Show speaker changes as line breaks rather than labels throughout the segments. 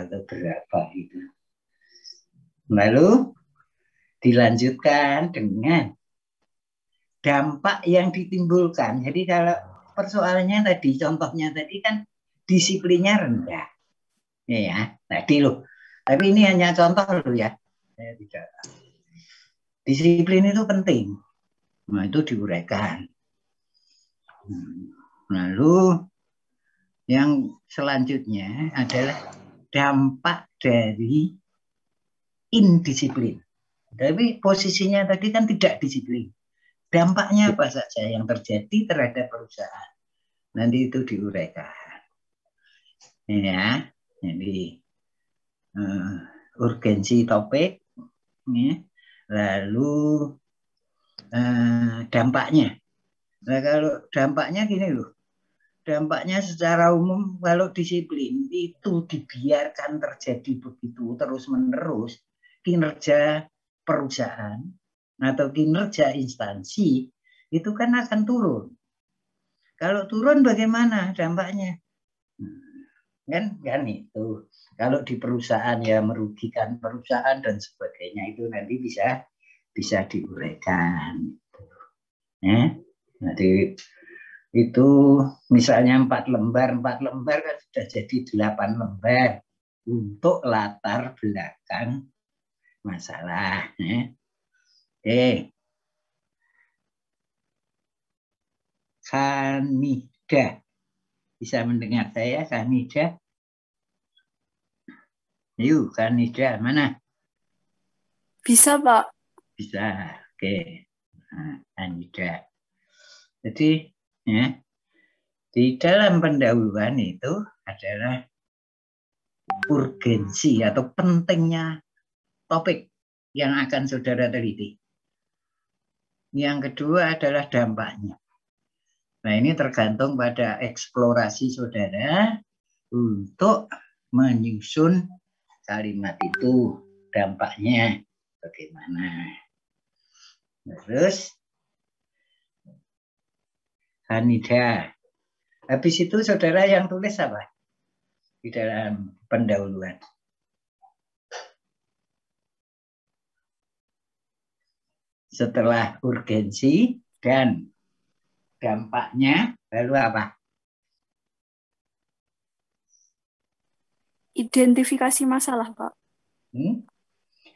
atau berapa itu. Lalu dilanjutkan dengan dampak yang ditimbulkan. Jadi kalau persoalannya tadi, contohnya tadi kan disiplinnya rendah. Ya, tadi loh. Tapi ini hanya contoh loh ya. Saya tidak. Disiplin itu penting. Nah, itu diuraikan. Lalu yang selanjutnya adalah dampak dari indisiplin. Tapi posisinya tadi kan tidak disiplin. Dampaknya apa saja yang terjadi terhadap perusahaan? Nanti itu diuraikan. Ya, jadi urgensi topik, ya. Lalu dampaknya. Nah, kalau dampaknya gini loh, dampaknya secara umum kalau disiplin itu dibiarkan terjadi begitu terus-menerus, kinerja perusahaan atau kinerja instansi itu kan akan turun. Kalau turun bagaimana dampaknya? Kan itu. Kalau di perusahaan ya merugikan perusahaan dan sebagainya itu nanti bisa diuraikan. Ya. Nanti itu misalnya 4 lembar kan sudah jadi 8 lembar untuk latar belakang masalah. Ya. Kanida. Bisa mendengar saya, Kanida? Yuk, Kanida, mana?
Bisa, Pak.
Bisa, oke. Nah, Kanida. Jadi, ya, di dalam pendahuluan itu adalah urgensi atau pentingnya topik yang akan saudara teliti. Yang kedua adalah dampaknya. Nah, ini tergantung pada eksplorasi saudara untuk menyusun kalimat itu, dampaknya bagaimana. Terus, Hanida. Habis itu saudara yang tulis apa? Di dalam pendahuluan. Setelah urgensi dan dampaknya, lalu apa?
Identifikasi masalah, Pak.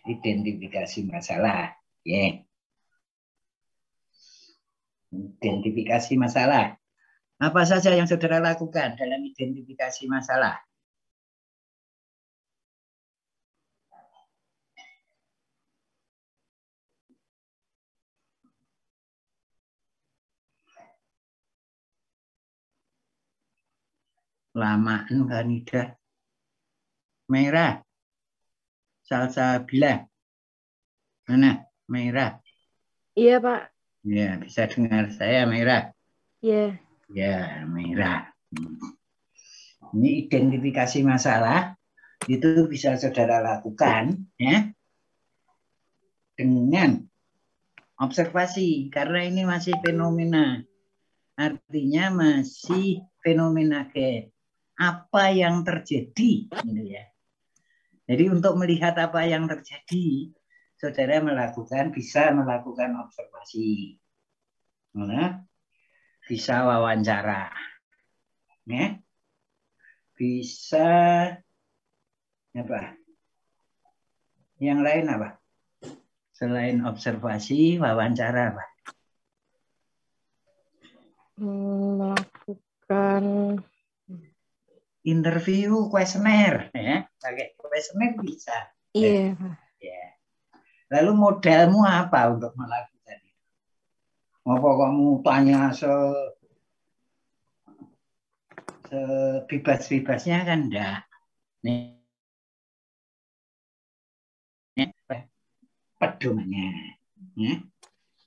Identifikasi masalah. Yeah. Identifikasi masalah. Apa saja yang saudara lakukan dalam identifikasi masalah? Lamaan Kanida. Merah. Salsabila. Mana? Merah.
Iya, Pak.
Ya, bisa dengar saya merah.
Iya.
Ya, merah. Ini identifikasi masalah itu bisa saudara lakukan ya dengan observasi karena ini masih fenomena. Artinya masih fenomena ke apa yang terjadi gitu ya. Jadi untuk melihat apa yang terjadi, saudara bisa melakukan observasi. Nah, bisa wawancara. Ya. Bisa apa? Yang lain apa? Selain observasi, wawancara apa?
Melakukan
interview, kuesioner, ya. Pakai kuesioner bisa.
Iya.
Ya. Lalu modalmu apa untuk melakukan itu? Apa kamu tanya sebebas-bebasnya kan enggak. Nih, pedomannya. Ya.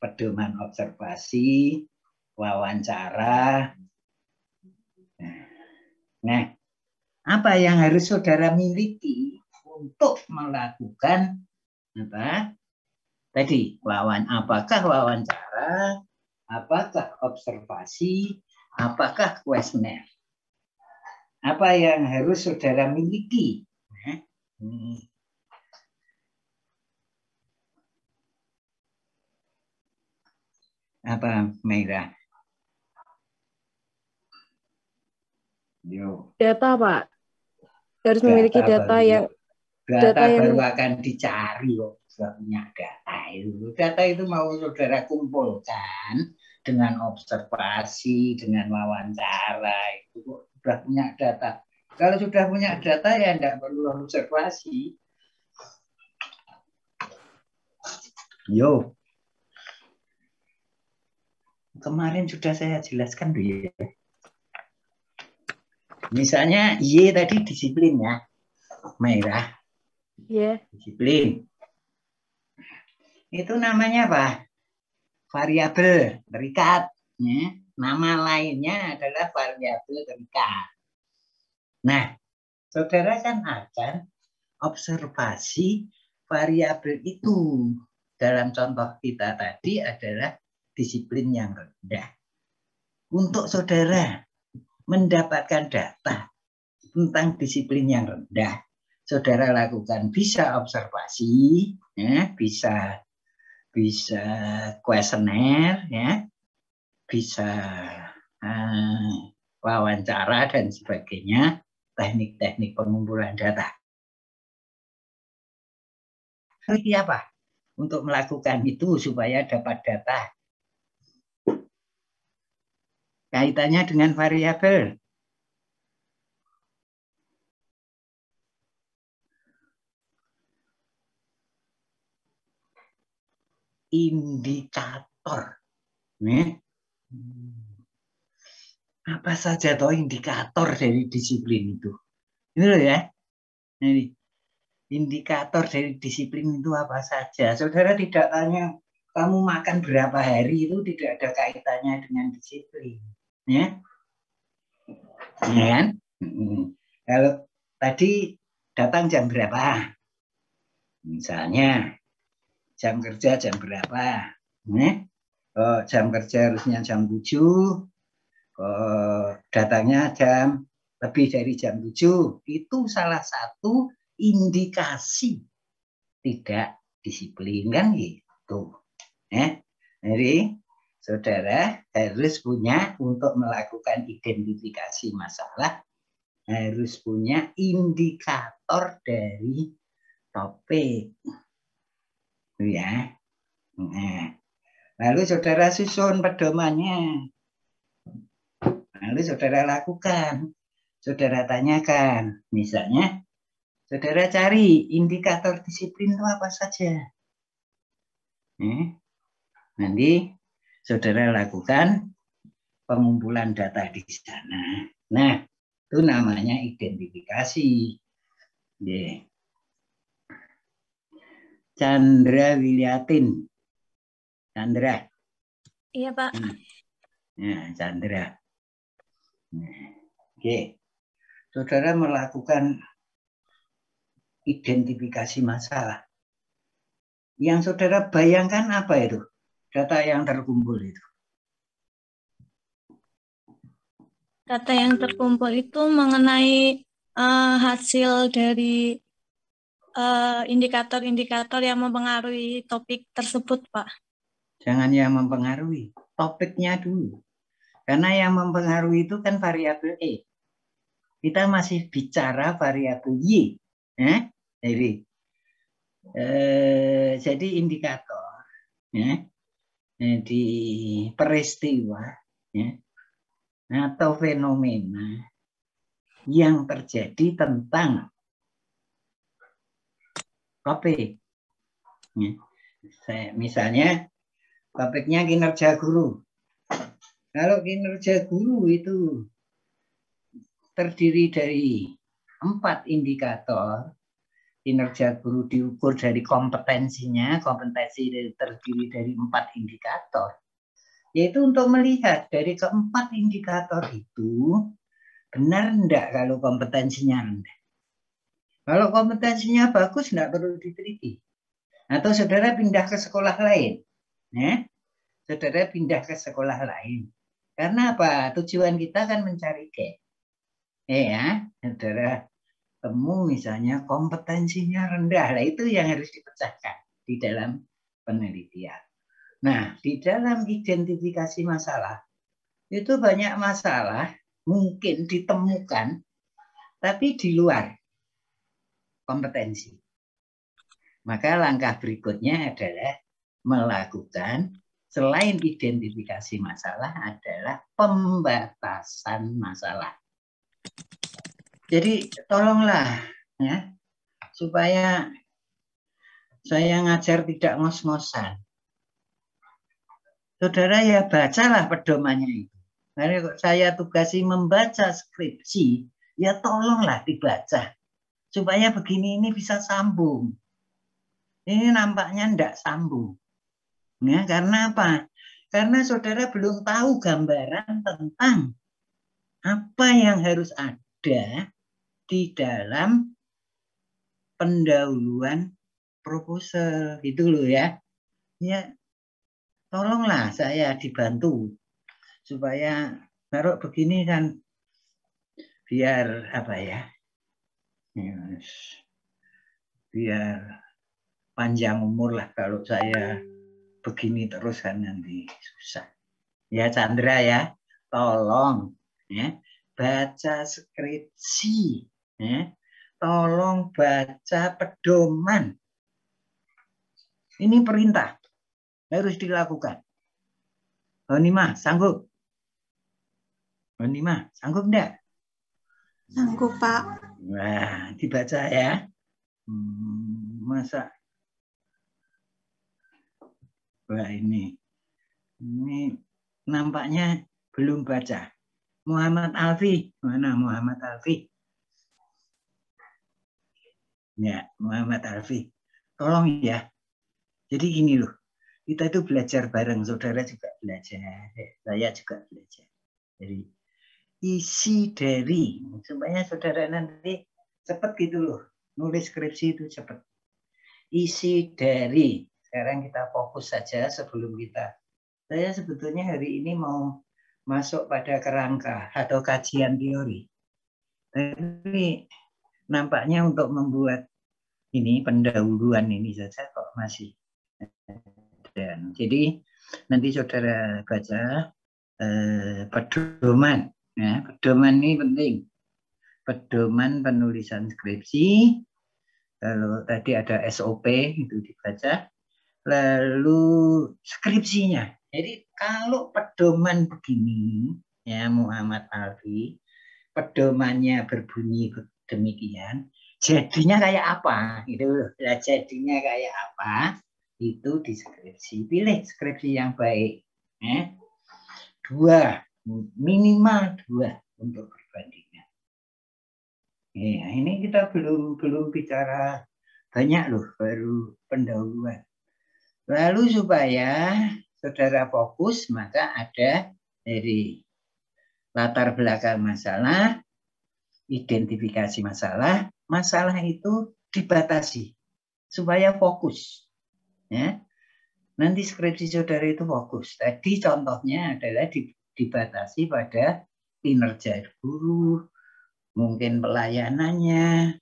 Pedoman observasi, wawancara. Nah, apa yang harus saudara miliki untuk melakukan apa? Tadi apakah wawancara, apakah observasi, apakah kuesioner? Apa yang harus saudara miliki Apa merah? Yo.
Data, Pak. Harus memiliki data yang
baru akan dicari kok. Sudah punya data itu. Data itu mau saudara kumpulkan dengan observasi, dengan wawancara itu kok sudah punya data. Kalau sudah punya data ya tidak perlu observasi. Yo. Kemarin sudah saya jelaskan dulu ya. Misalnya Y tadi disiplin ya. Merah.
Yeah.
Disiplin. Itu namanya apa? Variabel terikat. Ya. Nama lainnya adalah variabel terikat. Nah, saudara kan akan observasi variabel itu. Dalam contoh kita tadi adalah disiplin yang rendah. Untuk saudara mendapatkan data tentang disiplin yang rendah, saudara lakukan bisa observasi, ya, bisa kuesioner, ya, bisa wawancara dan sebagainya, teknik-teknik pengumpulan data. Ini apa? Untuk melakukan itu supaya dapat data. Kaitannya dengan variabel. Indikator. Nih. Apa saja toh indikator dari disiplin itu? Ini loh ya. Ini indikator dari disiplin itu apa saja? Saudara tidak tanya kamu makan berapa hari, itu tidak ada kaitannya dengan disiplin, ya, ya kan? Kalau tadi datang jam berapa, misalnya jam kerja jam berapa, jam kerja harusnya jam 7, datangnya jam lebih dari jam 7, itu salah satu indikasi tidak disiplin kan gitu. Jadi saudara harus punya, untuk melakukan identifikasi masalah, harus punya indikator dari topik, ya. Nah, lalu saudara susun pedomannya, lalu saudara lakukan, saudara tanyakan, misalnya saudara cari indikator disiplin itu apa saja. Nanti saudara lakukan pengumpulan data di sana. Nah, itu namanya identifikasi. Chandra Wiliatin. Chandra.
Iya, Pak.
Nah, Chandra. Oke. Saudara melakukan identifikasi masalah. Yang saudara bayangkan apa itu? Data yang terkumpul itu.
Data yang terkumpul itu mengenai hasil dari indikator-indikator yang mempengaruhi topik tersebut, Pak.
Jangan yang mempengaruhi, topiknya dulu. Karena yang mempengaruhi itu kan variabel E. Kita masih bicara variabel Y. Jadi indikator, ya, di peristiwa, ya, atau fenomena yang terjadi tentang topik. Ya. Misalnya topiknya kinerja guru. Kalau kinerja guru itu terdiri dari 4 indikator. Kinerja guru diukur dari kompetensinya, kompetensi terdiri dari 4 indikator. Yaitu untuk melihat dari keempat indikator itu, benar enggak kalau kompetensinya rendah. Kalau kompetensinya bagus, enggak perlu diteliti. Atau saudara pindah ke sekolah lain. Saudara pindah ke sekolah lain. Karena apa? Tujuan kita kan mencari gap. Ya, saudara temu misalnya kompetensinya rendah. Nah, itu yang harus dipecahkan di dalam penelitian. Nah, di dalam identifikasi masalah, itu banyak masalah mungkin ditemukan, tapi di luar kompetensi. Maka langkah berikutnya adalah melakukan, selain identifikasi masalah, adalah pembatasan masalah. Jadi tolonglah ya, supaya saya ngajar tidak ngos-ngosan. Saudara ya bacalah pedomannya itu. Nah, saya tugasi membaca skripsi, ya tolonglah dibaca. Supaya begini ini bisa sambung. Ini nampaknya tidak sambung. Ya, karena apa? Karena saudara belum tahu gambaran tentang apa yang harus ada di dalam pendahuluan proposal. Itu loh ya. Ya, tolonglah saya dibantu. Supaya taruh begini kan biar apa ya? Yes. Biar panjang umur lah kalau saya begini terus kan nanti susah. Ya Chandra ya, tolong ya baca skripsi, ya. Tolong baca pedoman. Ini perintah harus dilakukan. Honima sanggup? Honima sanggup enggak?
Sanggup Pak.
Wah dibaca ya. Masa wah ini nampaknya belum baca. Muhammad Alfi, mana Muhammad Alfi? Ya, Muhammad Alfi. Tolong ya. Jadi gini loh, kita itu belajar bareng, saudara juga belajar, saya juga belajar. Jadi isi dari, supaya saudara nanti cepat gitu loh, nulis skripsi itu cepat. Isi dari, sekarang kita fokus saja sebelum kita. Saya sebetulnya hari ini mau masuk pada kerangka atau kajian teori. Tapi nampaknya untuk membuat ini pendahuluan ini saja kok masih. Dan jadi nanti saudara baca pedoman. Ya, pedoman ini penting. Pedoman penulisan skripsi. Kalau tadi ada SOP itu dibaca. Lalu skripsinya. Jadi kalau pedoman begini, ya Muhammad Alfi, pedomannya berbunyi demikian, jadinya kayak apa? Itu ya, jadinya kayak apa? Itu di skripsi. Pilih skripsi yang baik. Ya. 2, minimal 2 untuk perbandingan. Ya, ini kita belum bicara banyak loh, baru pendahuluan. Lalu supaya saudara fokus, maka ada dari latar belakang masalah, identifikasi masalah, masalah itu dibatasi supaya fokus. Ya. Nanti skripsi saudara itu fokus. Tadi contohnya adalah dibatasi pada kinerja guru, mungkin pelayanannya,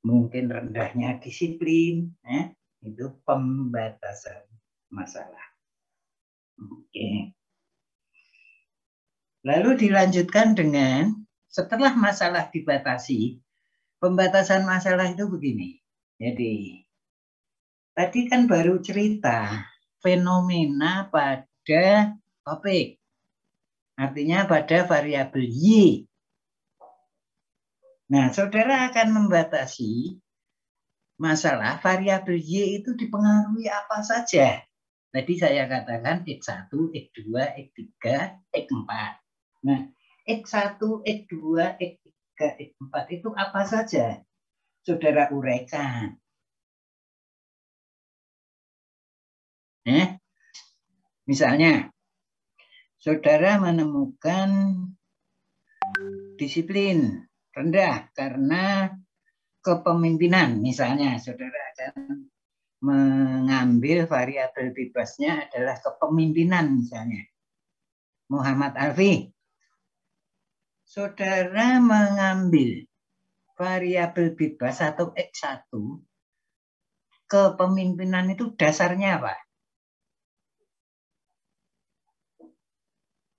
mungkin rendahnya disiplin, ya. Itu pembatasan masalah. Oke. Lalu dilanjutkan dengan setelah masalah dibatasi, pembatasan masalah itu begini. Jadi tadi kan baru cerita fenomena pada topik. Artinya pada variabel Y. Nah, saudara akan membatasi masalah variabel Y itu dipengaruhi apa saja. Tadi saya katakan X1, X2, X3, X4. Nah, X1, X2, X3, X4 itu apa saja? Saudara uraikan. Misalnya, saudara menemukan disiplin rendah karena kepemimpinan. Misalnya, saudara akan mengambil variabel bebasnya adalah kepemimpinan misalnya. Muhammad Alfi. Saudara mengambil variabel bebas atau X1 kepemimpinan itu dasarnya apa?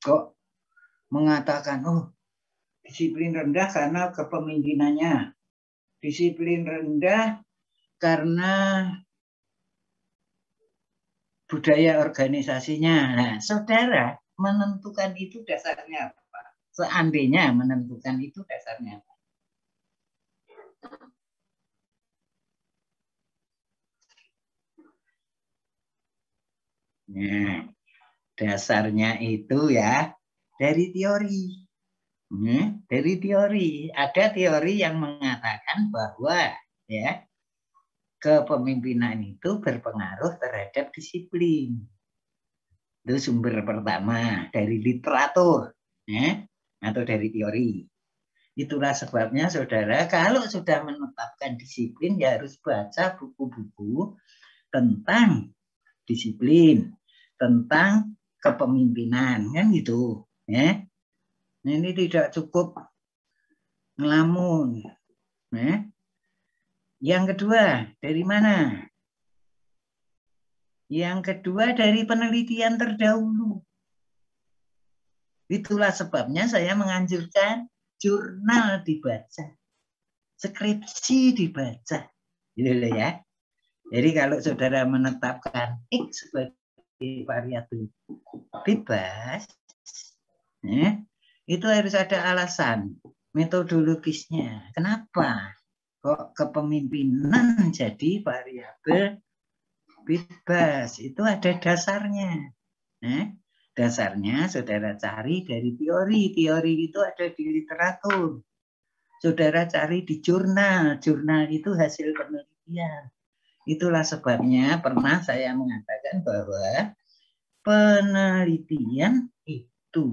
Kok mengatakan, oh disiplin rendah karena kepemimpinannya, disiplin rendah karena budaya organisasinya. Nah, saudara menentukan itu dasarnya apa? Seandainya menentukan itu dasarnya apa? Nah, dasarnya itu ya dari teori. Dari teori. Ada teori yang mengatakan bahwa ya kepemimpinan itu berpengaruh terhadap disiplin. Itu sumber pertama dari literatur ya, atau dari teori. Itulah sebabnya saudara kalau sudah menetapkan disiplin ya harus baca buku-buku tentang disiplin, tentang kepemimpinan kan gitu ya. Ini tidak cukup ngelamun ya. Yang kedua dari mana? Yang kedua dari penelitian terdahulu. Itulah sebabnya saya menganjurkan jurnal dibaca, skripsi dibaca, gitu ya. Jadi kalau saudara menetapkan X sebagai variabel bebas, ya, itu harus ada alasan metodologisnya. Kenapa kok kepemimpinan jadi variabel bebas? Itu ada dasarnya. Dasarnya saudara cari dari teori. Teori itu ada di literatur. Saudara cari di jurnal. Jurnal itu hasil penelitian. Itulah sebabnya pernah saya mengatakan bahwa penelitian itu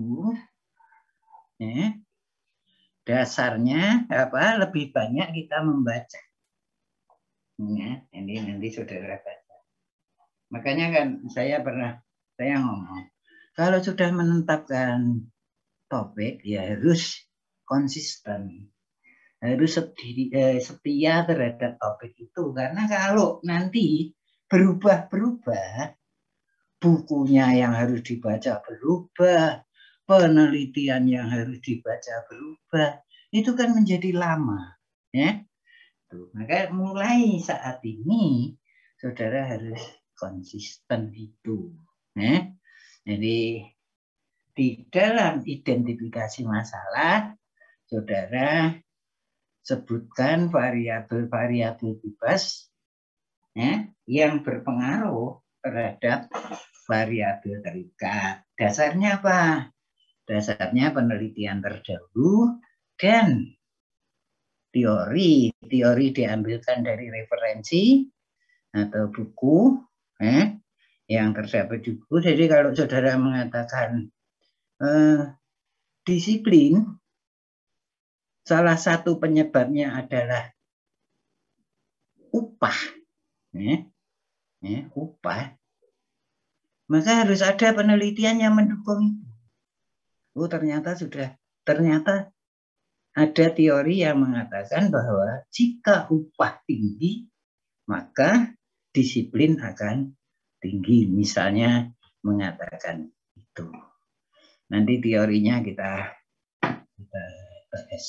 dasarnya apa? Lebih banyak kita membaca. Ya, ini nanti saudara baca. Makanya kan saya ngomong, kalau sudah menetapkan topik ya harus konsisten, harus setia terhadap topik itu, karena kalau nanti berubah-berubah, bukunya yang harus dibaca berubah, penelitian yang harus dibaca berubah, itu kan menjadi lama, ya. Maka mulai saat ini saudara harus konsisten itu, ya. Jadi di dalam identifikasi masalah, saudara sebutkan variabel-variabel bebas ya, yang berpengaruh terhadap variabel terikat. Dasarnya apa? Dasarnya penelitian terdahulu dan teori. Teori diambilkan dari referensi atau buku yang terdapat di buku. Jadi kalau saudara mengatakan disiplin, salah satu penyebabnya adalah upah, upah, maka harus ada penelitian yang mendukung itu. Oh ternyata ada teori yang mengatakan bahwa jika upah tinggi, maka disiplin akan tinggi. Misalnya mengatakan itu. Nanti teorinya kita bahas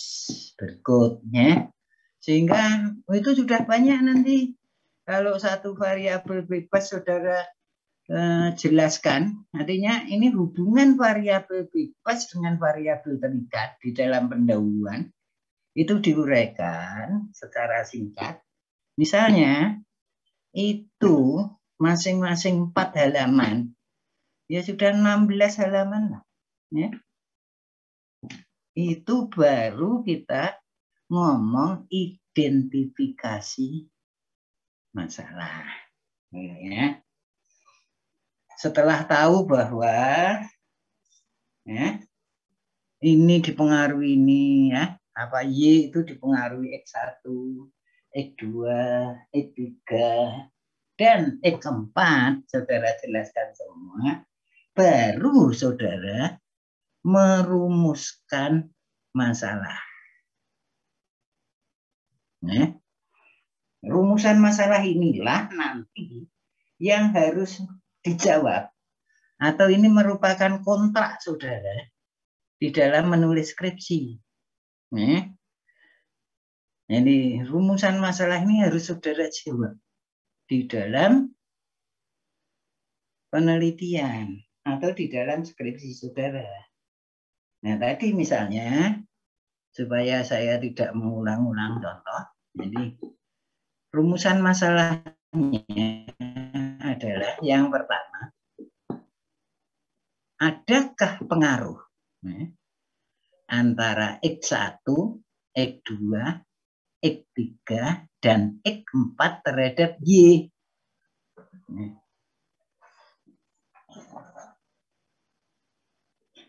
berikutnya. Sehingga itu sudah banyak nanti. Kalau satu variabel bebas saudara jelaskan, artinya ini hubungan variabel bebas dengan variabel terikat di dalam pendahuluan itu diuraikan secara singkat. Misalnya itu masing-masing 4 halaman, ya sudah 16 halaman lah. Ya. Itu baru kita ngomong identifikasi masalah. Ya. Setelah tahu bahwa ini dipengaruhi ini ya, apa Y itu dipengaruhi X1, X2, X3 dan X4, saudara jelaskan semua, baru saudara merumuskan masalah. Nah, rumusan masalah inilah nanti yang harus dijawab, atau ini merupakan kontrak saudara di dalam menulis skripsi. Nah, ini rumusan masalah ini harus saudara jawab di dalam penelitian atau di dalam skripsi saudara. Nah, tadi misalnya, supaya saya tidak mengulang-ulang contoh, jadi rumusan masalahnya adalah yang pertama, adakah pengaruh antara X1, X2, X3, dan X4 terhadap Y?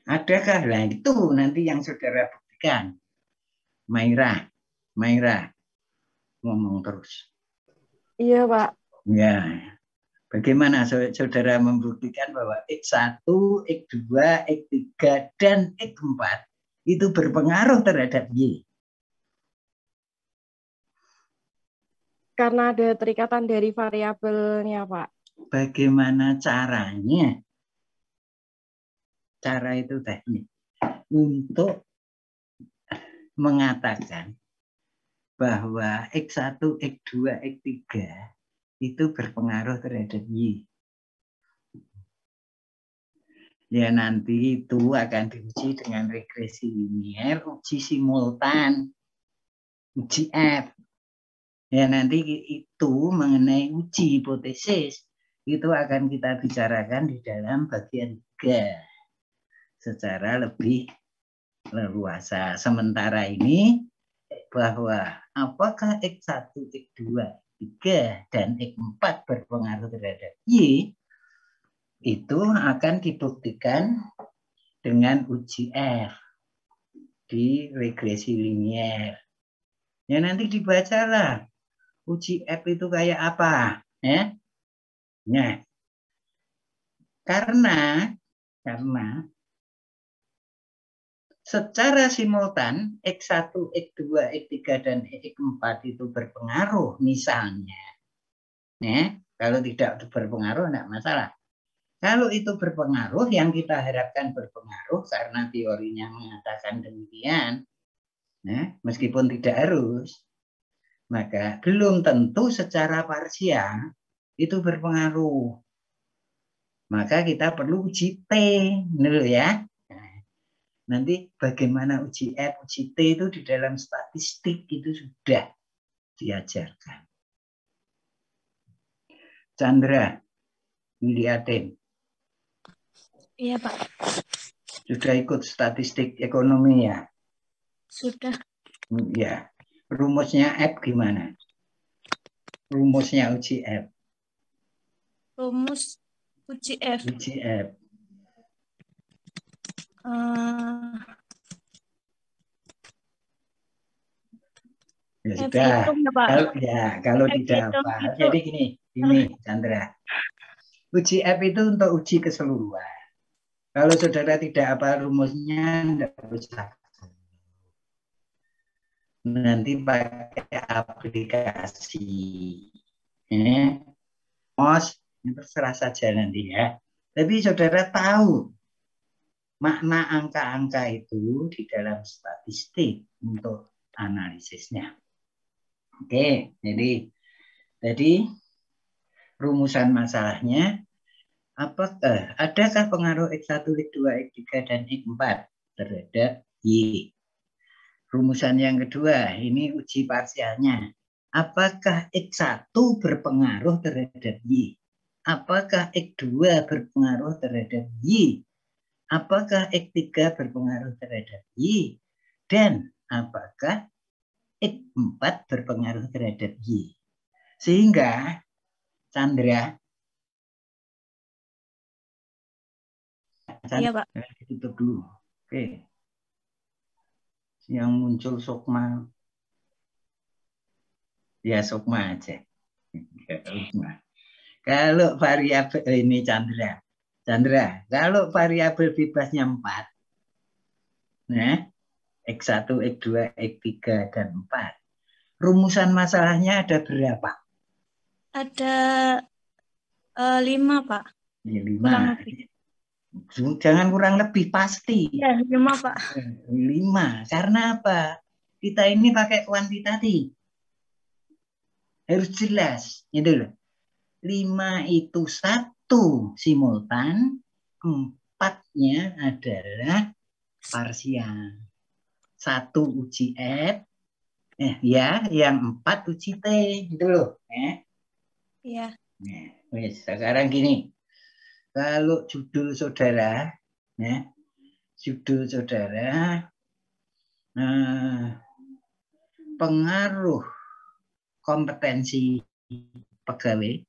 Adakah? Nah, itu nanti yang saudara buktikan. Maira ngomong terus.
Iya, Pak.
Ya, bagaimana saudara membuktikan bahwa X1, X2, X3, dan X4 itu berpengaruh terhadap Y?
Karena ada terikatan dari variabelnya, Pak.
Bagaimana caranya? Cara itu teknik untuk mengatakan bahwa X1, X2, X3 itu berpengaruh terhadap Y. Ya, nanti itu akan diuji dengan regresi linier, uji simultan, uji F. Ya, nanti itu mengenai uji hipotesis itu akan kita bicarakan di dalam bagian 3 secara lebih leluasa. Sementara ini bahwa apakah X1, X2, X3, dan X4 berpengaruh terhadap Y, itu akan dibuktikan dengan uji F di regresi linier. Ya, nanti dibacalah uji F itu kayak apa, ya? Nah, karena secara simultan X1, X2, X3, dan X4 itu berpengaruh misalnya. Ya, kalau tidak berpengaruh tidak masalah. Kalau itu berpengaruh, yang kita harapkan berpengaruh karena teorinya mengatakan demikian, ya, meskipun tidak harus, maka belum tentu secara parsial itu berpengaruh. Maka kita perlu uji T dulu ya. Nanti bagaimana uji F, uji T itu di dalam statistik itu sudah diajarkan. Chandra, Wiliatin.
Iya, Pak.
Sudah ikut statistik ekonomi ya?
Sudah.
Ya. Rumusnya F gimana? Rumusnya uji F.
Rumus uji F.
Uji F. Ya
F
sudah.
hitung ya, Pak.
Kalau
F
tidak
hitung
apa.
itu.
Jadi gini Chandra. Uji F itu untuk uji keseluruhan. Kalau saudara tidak apa rumusnya, tidak usah. Nanti pakai aplikasi. Mos, terserah saja nanti ya. Tapi saudara tahu makna angka-angka itu di dalam statistik untuk analisisnya. Oke, jadi rumusan masalahnya, adakah pengaruh X1, X2, X3, dan X4 terhadap Y? Rumusan yang kedua, ini uji parsialnya. Apakah X1 berpengaruh terhadap Y? Apakah X2 berpengaruh terhadap Y? Apakah X3 berpengaruh terhadap Y? Dan apakah X4 berpengaruh terhadap Y? Sehingga, Chandra,
Iya, Pak.
tutup dulu. Oke. Yang muncul Sukma. Ya, Sukma aja. Kalau variabel ini Chandra, kalau variabel bebasnya 4, nah, X1, X2, X3, dan 4, Rumusan masalahnya ada berapa?
Ada 5, Pak.
Ya,
Kurang
5.
lebih.
Jangan kurang lebih, pasti.
Ya, 5, Pak.
5. Karena apa? Kita ini pakai kuantitatif. Harus jelas. Gitu loh. 5 itu 1 simultan, 4-nya adalah parsial. 1 uji F, ya, yang 4 uji T, gitu loh.
Iya.
Nah, sekarang gini, kalau judul saudara, pengaruh kompetensi pegawai,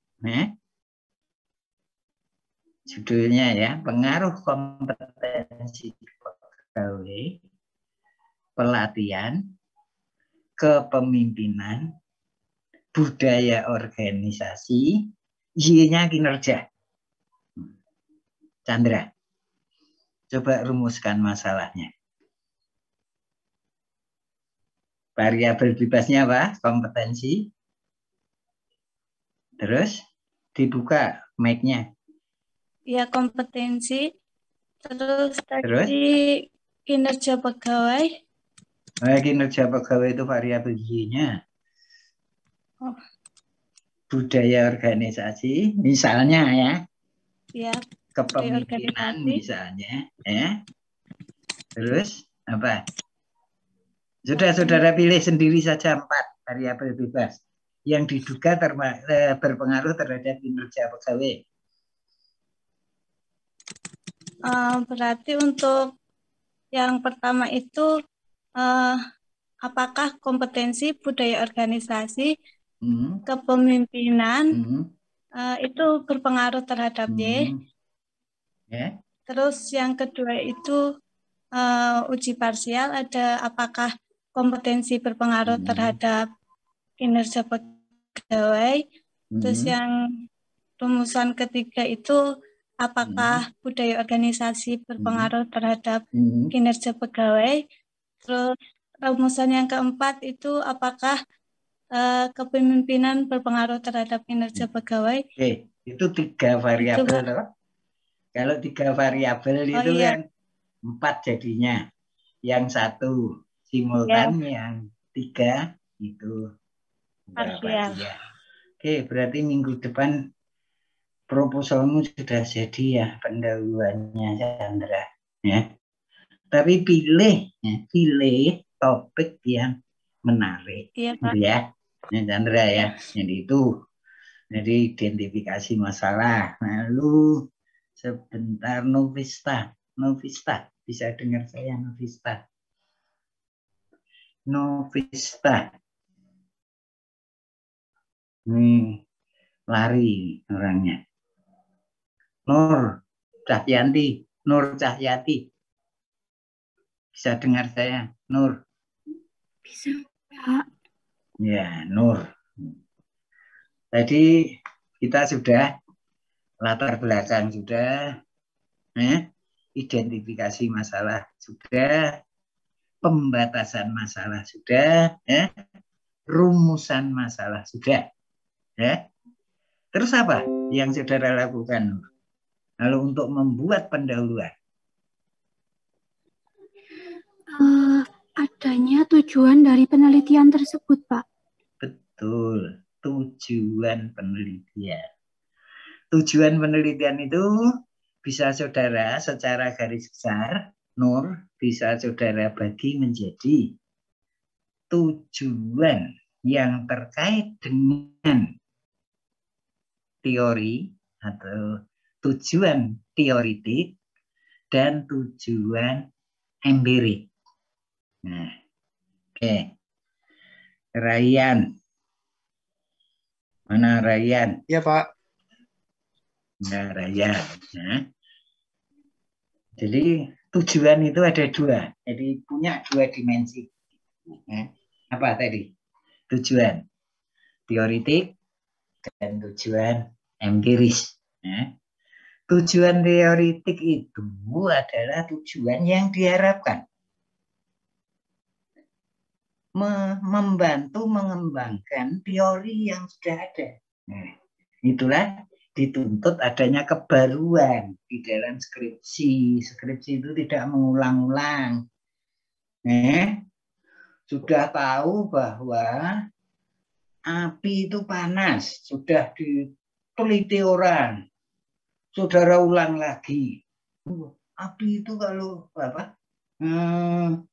judulnya ya, pengaruh kompetensi pegawai, pelatihan, kepemimpinan, budaya organisasi, Y-nya kinerja. Chandra, coba rumuskan masalahnya. Variabel bebasnya apa? Kompetensi. Terus dibuka mic-nya.
Ya, kompetensi. Terus tadi kinerja pegawai.
Kinerja pegawai itu variabel Y-nya.
Oh.
Budaya organisasi, misalnya ya.
Ya.
Kepemimpinan misalnya. Ya. Terus apa? Sudah saudara pilih sendiri saja 4 variabel bebas yang diduga berpengaruh terhadap kinerja pegawai.
Berarti untuk yang pertama itu apakah kompetensi budaya organisasi, kepemimpinan itu berpengaruh terhadap Y.
Yeah.
Terus yang kedua itu uji parsial, ada apakah kompetensi berpengaruh terhadap kinerja pegawai. Terus yang rumusan ketiga itu apakah budaya organisasi berpengaruh terhadap kinerja pegawai. Terus rumusan yang keempat itu apakah kepemimpinan berpengaruh terhadap kinerja pegawai.
Oke, itu 3 variabel itu, kalau 3 variabel itu iya. Kan 4 jadinya. Yang 1 simultan, ya. Yang 3 itu parsial. Oke, berarti minggu depan proposalmu sudah jadi ya, pendahuluannya Chandra. Ya. Tapi pilih topik yang menarik.
Iya, Pak.
Ya, Chandra ya. Jadi itu. Jadi identifikasi masalah. Lalu sebentar Novista, bisa dengar saya Novista. Ini lari orangnya. Nur Cahyati. Bisa dengar saya, Nur?
Bisa, Pak.
Ya, Nur. Tadi kita sudah latar belakang sudah, identifikasi masalah sudah, pembatasan masalah sudah, rumusan masalah sudah. Terus apa yang saudara lakukan? Lalu untuk membuat pendahuluan.
Adanya tujuan dari penelitian tersebut, Pak.
Betul, tujuan penelitian. Tujuan penelitian itu bisa saudara secara garis besar, Nur, bisa saudara bagi menjadi tujuan yang terkait dengan teori atau tujuan teoritik dan tujuan empirik. Nah, oke. Ryan. Mana Ryan?
Iya, Pak.
Nah, Ryan. Nah. Jadi tujuan itu ada 2. Jadi punya 2 dimensi. Nah, apa tadi? Tujuan teoritik dan tujuan empiris. Nah, tujuan teoritik itu adalah tujuan yang diharapkan membantu mengembangkan teori yang sudah ada. Nah, itulah dituntut adanya kebaruan di dalam skripsi. Skripsi itu tidak mengulang-ulang. Sudah tahu bahwa api itu panas, sudah diteliti orang. Saudara ulang lagi. Api itu kalau apa?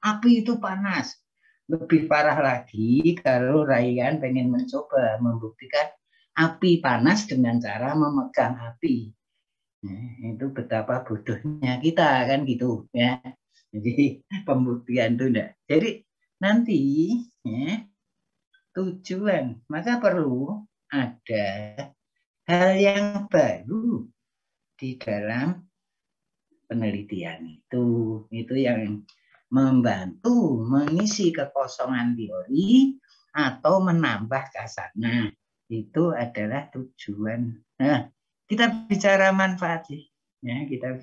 Api itu panas. Lebih parah lagi kalau Ryan pengen mencoba membuktikan api panas dengan cara memegang api. Itu betapa bodohnya kita kan gitu ya. Jadi pembuktian itu enggak. Jadi nanti ya, tujuan maka perlu ada hal yang baru di dalam penelitian itu yang membantu mengisi kekosongan teori atau menambah kasarnya. Itu adalah tujuan. Nah, kita bicara manfaat sih. Ya, kita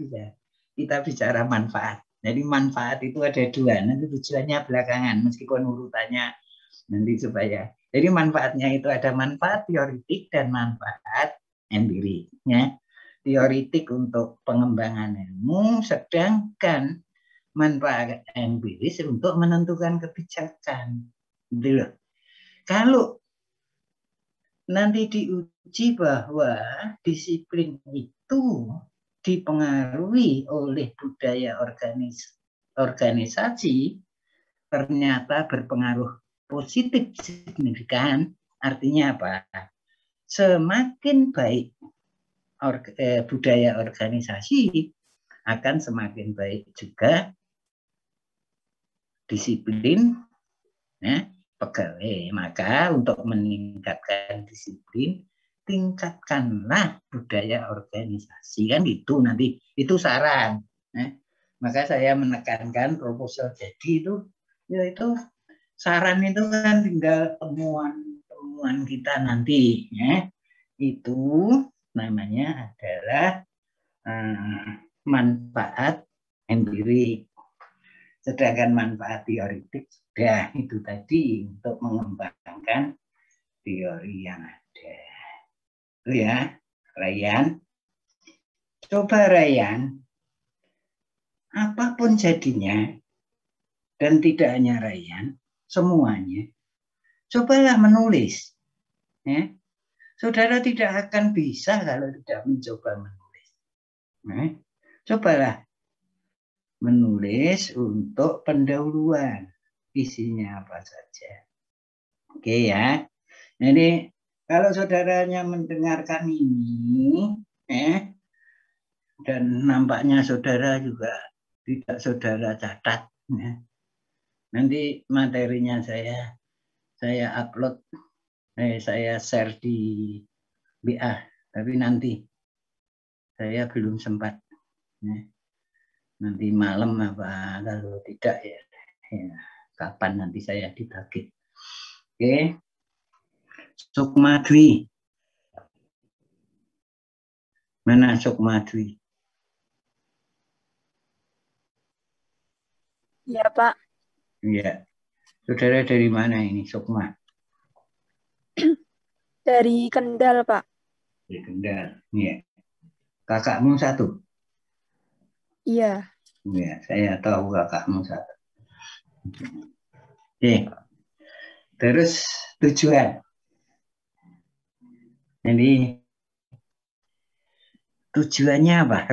bicara manfaat. Jadi manfaat itu ada dua. Nanti tujuannya belakangan meskipun urutannya nanti supaya. Jadi manfaatnya itu ada manfaat teoritik dan manfaat empirik. Ya. Teoritik untuk pengembangan ilmu, sedangkan manfaat empiris untuk menentukan kebijakan. Gitu. Kalau nanti diuji bahwa disiplin itu dipengaruhi oleh budaya organisasi, ternyata berpengaruh positif signifikan. Artinya apa? Semakin baik budaya organisasi, akan semakin baik juga disiplin pegawai. Maka untuk meningkatkan disiplin, tingkatkanlah budaya organisasi. Kan itu nanti, itu saran. Maka saya menekankan proposal jadi itu, yaitu saran itu kan tinggal temuan kita nanti. Itu namanya adalah manfaat empirik. Sedangkan manfaat teoritik sudah itu tadi untuk mengembangkan teori yang ada. Itu ya, Ryan. Coba Ryan, apapun jadinya, dan tidak hanya Ryan, semuanya, cobalah menulis. Saudara tidak akan bisa kalau tidak mencoba menulis. Cobalah menulis untuk pendahuluan, isinya apa saja. Oke ya. Jadi kalau saudaranya mendengarkan ini, dan nampaknya saudara juga tidak saudara catat, nanti materinya saya upload, saya share di WA, tapi nanti saya belum sempat. Nanti malam apa, kalau tidak ya kapan nanti saya dibagi. Oke. Sukma Dwi. Mana Sukma Dwi?
Ya, Pak.
Iya. Saudara dari mana ini, Sukma?
Dari Kendal, Pak.
Dari Kendal. Iya. Kakakmu satu?
Iya.
Iya, saya tahu kakakmu satu. Oke. Terus tujuan. Jadi tujuannya apa?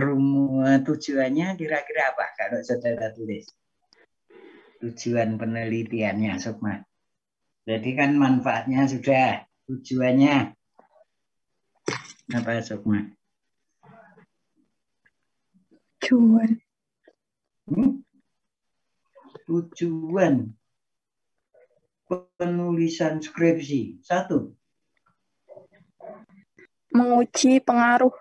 Tujuannya kira-kira apa kalau saudara tulis? Tujuan penelitiannya, Sukma. Jadi kan manfaatnya sudah, tujuannya apa, Sukma? Tujuan penulisan skripsi. Satu.
Menguji pengaruh.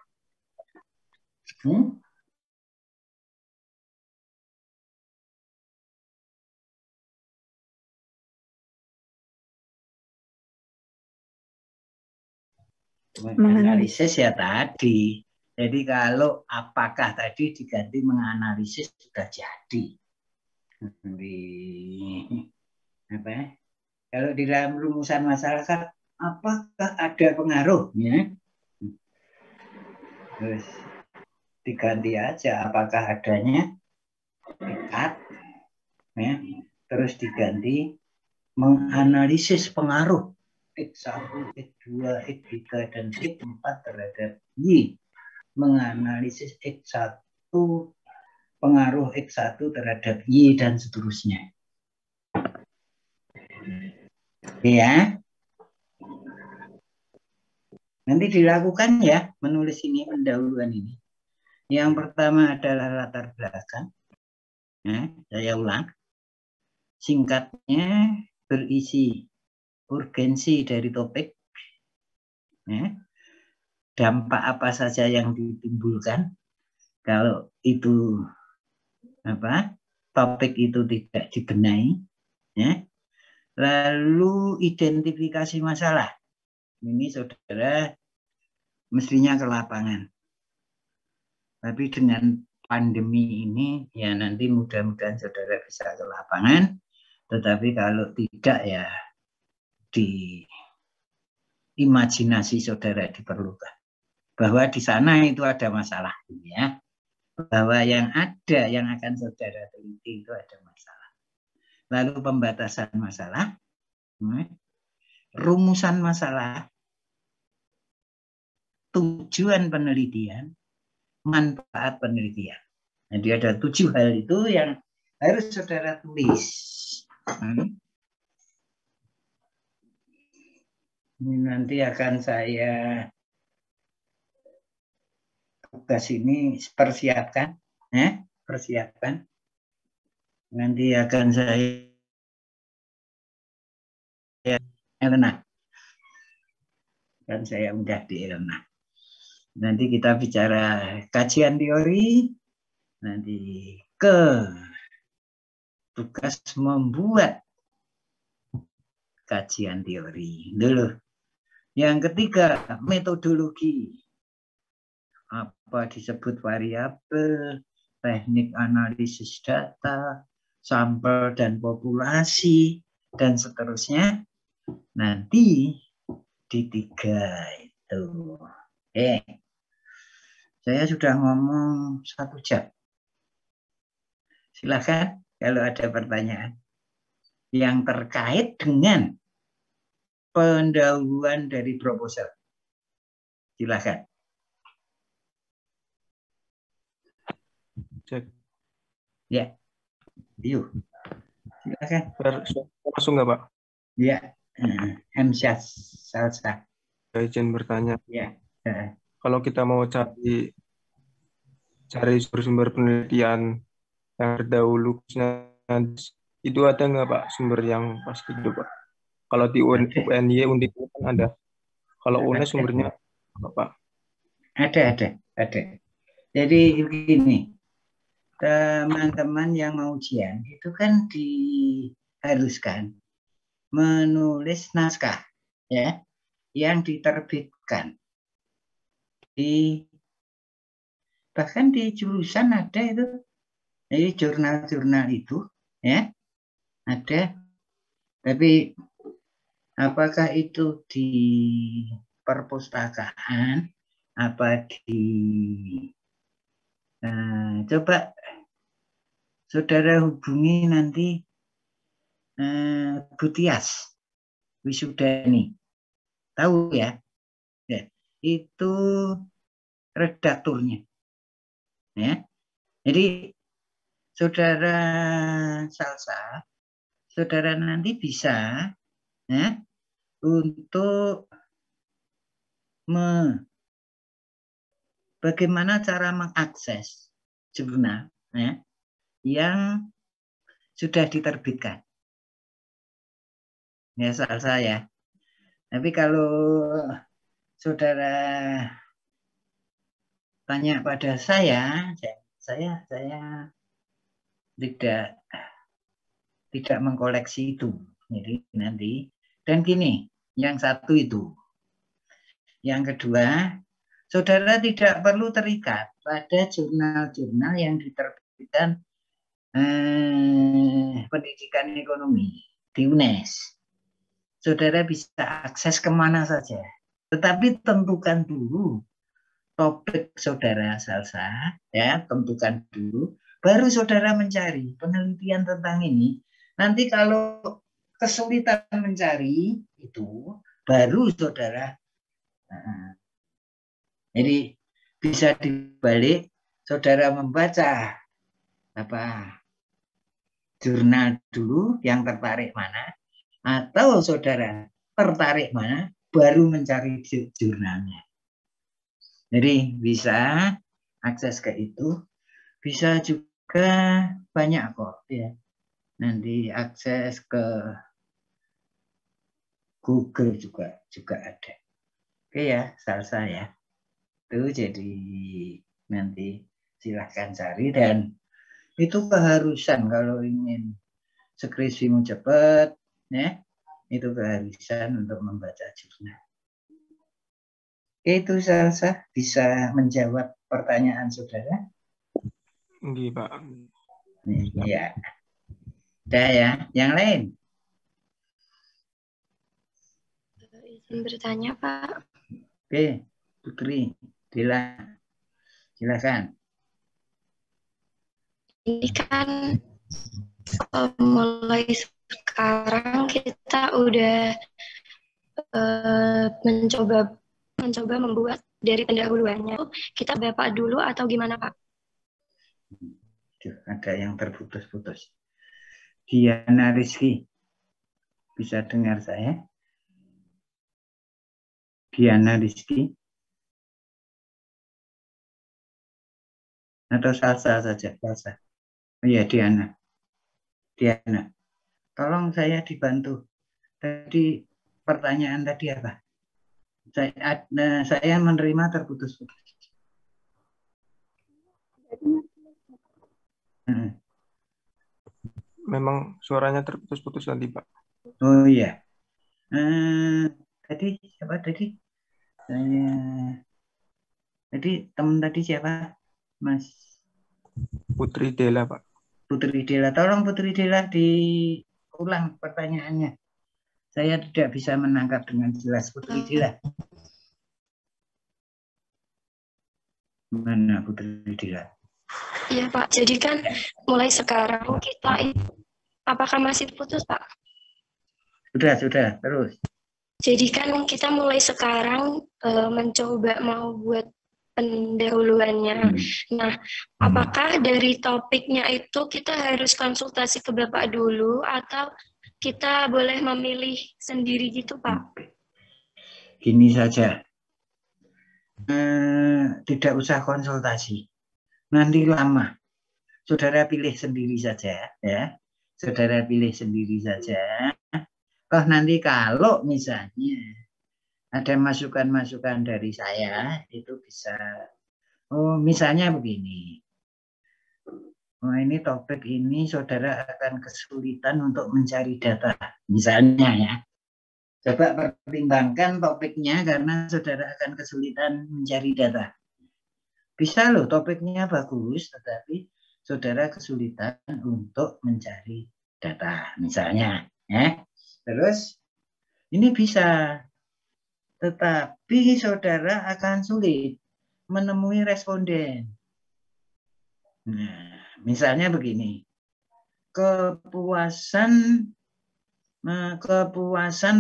Menganalisis ya tadi. Jadi kalau apakah tadi diganti menganalisis sudah jadi. Apa? Kalau di dalam rumusan masyarakat, apakah ada pengaruhnya? Terus diganti aja, apakah adanya ikat, ya. Terus diganti menganalisis pengaruh X1, X2, X3, dan X4 terhadap Y. Menganalisis X1, pengaruh X1 terhadap Y, dan seterusnya. Ya. Nanti dilakukan ya, menulis ini, pendahuluan ini. Yang pertama adalah latar belakang. Ya, saya ulang. Singkatnya berisi urgensi dari topik. Ya. Dampak apa saja yang ditimbulkan kalau itu topik itu tidak dibenahi. Ya. Lalu identifikasi masalah. Ini saudara mestinya ke lapangan. Tapi dengan pandemi ini, ya nanti mudah-mudahan saudara bisa ke lapangan. Tetapi kalau tidak, ya di imajinasi saudara diperlukan. Bahwa di sana itu ada masalah. Ya. Bahwa yang ada, yang akan saudara teliti itu ada masalah. Lalu pembatasan masalah. Rumusan masalah. Tujuan penelitian. Manfaat penelitian. Jadi ada 7 hal itu yang harus saudara tulis. Ini nanti akan saya tugas ini persiapkan, persiapkan. Nanti akan saya Elena, dan saya unggah di Elena. Nanti kita bicara kajian teori, nanti ke tugas membuat kajian teori dulu. Yang ketiga, metodologi. Apa disebut variabel, teknik analisis data, sampel dan populasi, dan seterusnya. Nanti di 3 itu. Saya sudah ngomong 1 jam. Silakan kalau ada pertanyaan yang terkait dengan pendahuluan dari proposal. Silakan.
Cek.
Ya. Yuk. Silakan.
Langsung nggak, Pak?
Ya. Hamzah Salsa.
Saya izin bertanya.
Ya.
Kalau kita mau cari sumber penelitian yang terdahulu, itu ada nggak, Pak, sumber yang pasti itu, Pak? Kalau di UNY, Undip kan ada. Kalau UNES sumbernya apa, Pak?
Ada. Jadi begini, teman-teman yang mau ujian itu kan diharuskan menulis naskah, ya, yang diterbitkan bahkan di jurusan ada itu, jadi jurnal-jurnal itu, ya, ada. Tapi apakah itu di perpustakaan, apa coba saudara hubungi nanti Butias Wisudani, tahu ya? Itu redakturnya, ya. Jadi saudara Salsa, saudara nanti bisa, ya, untuk bagaimana cara mengakses jurnal, ya, yang sudah diterbitkan. Ya, Salsa ya. Tapi kalau saudara tanya pada saya tidak mengkoleksi itu. Jadi nanti, dan gini, yang satu itu. Yang kedua, saudara tidak perlu terikat pada jurnal-jurnal yang diterbitkan pendidikan ekonomi di UNES. saudara bisa akses kemana saja. Tetapi tentukan dulu topik saudara Salsa, ya, tentukan dulu. Baru saudara mencari penelitian tentang ini. Nanti kalau kesulitan mencari itu, baru saudara. Nah, jadi bisa dibalik, saudara membaca apa jurnal dulu yang tertarik mana, atau saudara tertarik mana, baru mencari jurnalnya. Jadi bisa akses ke itu, bisa juga banyak kok ya. Nanti akses ke Google juga ada. Oke ya, Salsa ya. Itu jadi nanti silahkan cari, dan itu keharusan kalau ingin skripsimu cepat, ya. Itu keharusan untuk membaca jurnal. Itu Salsa bisa menjawab pertanyaan saudara.
Nggih, Pak.
Ya. Udah ya, yang lain.
Izin bertanya, Pak.
Oke, Putri, Dila, silakan.
Ini kan mulai sekarang kita udah mencoba membuat dari pendahuluannya. Kita bapak dulu atau gimana, Pak?
Ada yang terputus-putus. Diana Rizky, bisa dengar saya? Diana Rizky? Atau Salsa saja, Salsa. Oh iya, Diana. Diana, tolong saya dibantu. Tadi pertanyaan tadi apa? Saya menerima terputus-putus.
Memang suaranya terputus-putus nanti, Pak.
Oh iya. Tadi siapa tadi? Tadi teman tadi siapa? Mas
Putri Dela, Pak.
Putri Dela. Tolong Putri Dela diulang pertanyaannya. Saya tidak bisa menangkap dengan jelas. Putri Dela. Mana Putri Dela?
Iya, Pak. Jadi kan mulai sekarang kita, apakah masih putus, Pak?
Sudah, terus.
Jadi kan kita mulai sekarang mencoba mau buat pendahuluannya. Nah, apakah dari topiknya itu kita harus konsultasi ke Bapak dulu atau kita boleh memilih sendiri gitu, Pak?
Gini saja. Tidak usah konsultasi. Nanti lama. Saudara pilih sendiri saja, ya. Saudara pilih sendiri saja. Toh nanti kalau misalnya ada masukan-masukan dari saya, itu bisa, oh misalnya begini, oh ini topik ini saudara akan kesulitan untuk mencari data, misalnya ya. Coba pertimbangkan topiknya karena saudara akan kesulitan mencari data. Bisa loh topiknya bagus, tetapi saudara kesulitan untuk mencari data, misalnya. Ya. Terus ini bisa, tetapi saudara akan sulit menemui responden. Nah, misalnya begini, kepuasan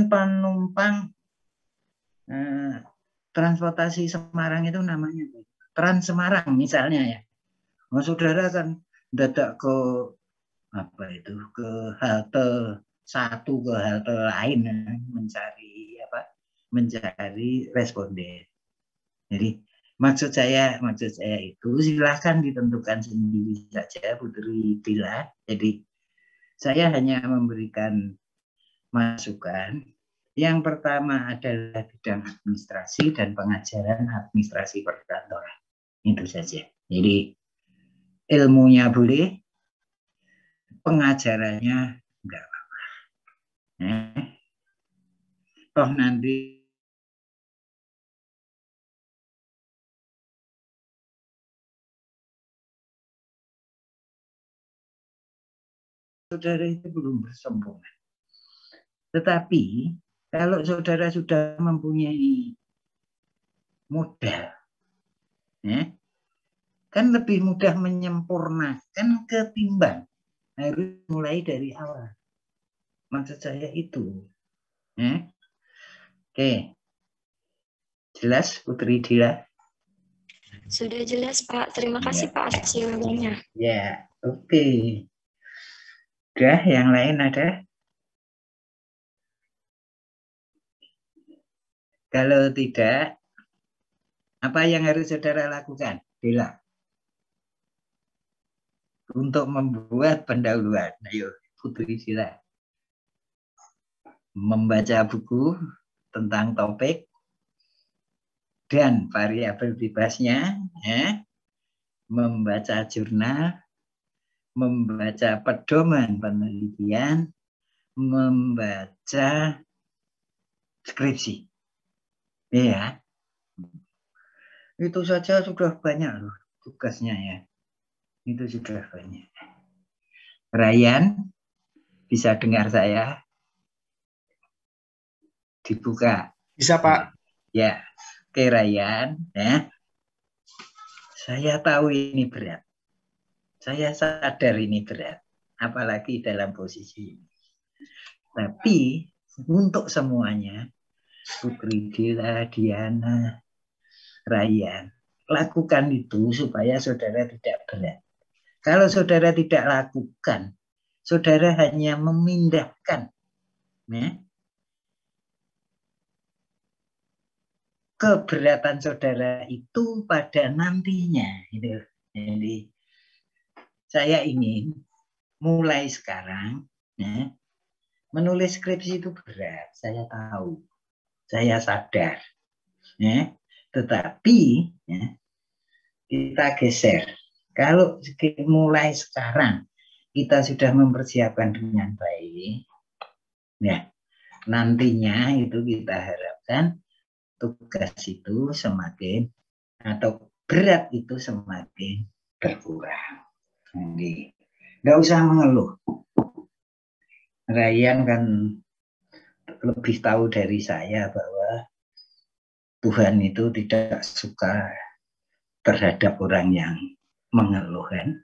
penumpang transportasi Semarang itu namanya Trans Semarang misalnya ya. Nah, saudara akan dadak ke apa itu, ke halte satu ke halte lain mencari responden. Jadi maksud saya itu silahkan ditentukan sendiri saja Putri Bila. Jadi saya hanya memberikan masukan. Yang pertama adalah bidang administrasi dan pengajaran administrasi perkantoran. Itu saja. Jadi ilmunya boleh, pengajarannya enggak apa-apa. Toh nanti saudara itu belum bersambungan. Tetapi Kalau saudara sudah mempunyai modal, ya, kan lebih mudah menyempurnakan ketimbang harus mulai dari awal. Maksud saya itu. Ya. Oke. Jelas, Putri Dila?
Sudah jelas, Pak. Terima kasih,
Ya.
Pak, atas jawabannya.
Ya, oke. Udah, yang lain ada? Kalau tidak, apa yang harus saudara lakukan? Dila. Untuk membuat pendahuluan. Ayo, Putri Dila. Membaca buku tentang topik dan variabel bebasnya, ya. Membaca jurnal, membaca pedoman penelitian, membaca skripsi. Ya, itu saja sudah banyak loh tugasnya ya. Itu sudah banyak. Ryan, bisa dengar saya? Dibuka.
Bisa, Pak.
Ya, oke Ryan. Ya. Saya tahu ini berat. Saya sadar ini berat. Apalagi dalam posisi ini. Tapi untuk semuanya, Putri Dila, Diana, Ryan, lakukan itu supaya saudara tidak berat. Kalau saudara tidak lakukan, saudara hanya memindahkan, ya, keberatan saudara itu pada nantinya. Gitu. Jadi saya ingin mulai sekarang, ya, menulis skripsi itu berat. Saya tahu, saya sadar, ya. Tetapi ya, kita geser. Kalau mulai sekarang kita sudah mempersiapkan dengan baik, ya, nantinya itu kita harapkan tugas itu semakin atau berat itu semakin berkurang. Jadi nggak usah mengeluh. Ryan kan lebih tahu dari saya bahwa Tuhan itu tidak suka terhadap orang yang mengeluh kan.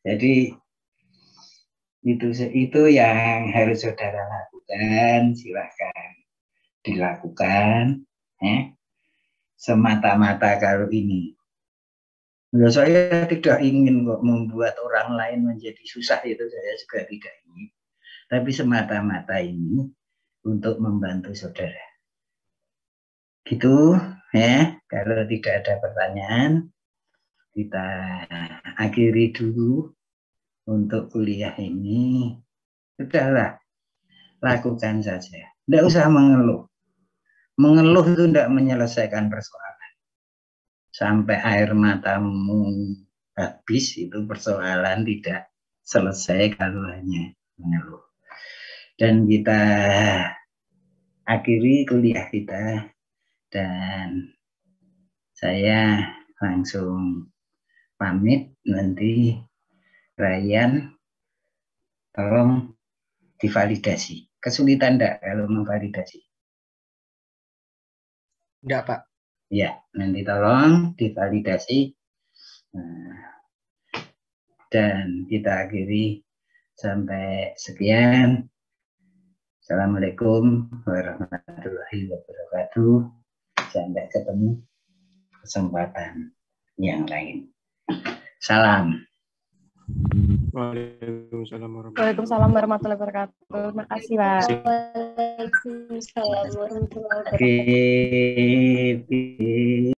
Jadi itu yang harus saudara lakukan, silahkan dilakukan, ya. Semata-mata kalau ini. Ya, saya tidak ingin kok membuat orang lain menjadi susah, itu saya juga tidak ingin. Tapi semata-mata ini untuk membantu saudara. Gitu ya. Kalau tidak ada pertanyaan, kita akhiri dulu untuk kuliah ini. Sudahlah, lakukan saja. Tidak usah mengeluh. Mengeluh itu tidak menyelesaikan persoalan. Sampai air matamu habis, itu persoalan tidak selesai kalau hanya mengeluh. Dan kita akhiri kuliah kita. Dan saya langsung pamit. Nanti Ryan tolong divalidasi. Kesulitan enggak kalau memvalidasi?
Enggak, Pak.
Ya, nanti tolong divalidasi. Dan kita akhiri sampai sekian. Assalamualaikum warahmatullahi wabarakatuh. Sampai ketemu kesempatan yang lain. Salam.
Waalaikumsalam warahmatullahi wabarakatuh. Terima kasih, Pak.
Waalaikumsalam warahmatullahi wabarakatuh.
Oke.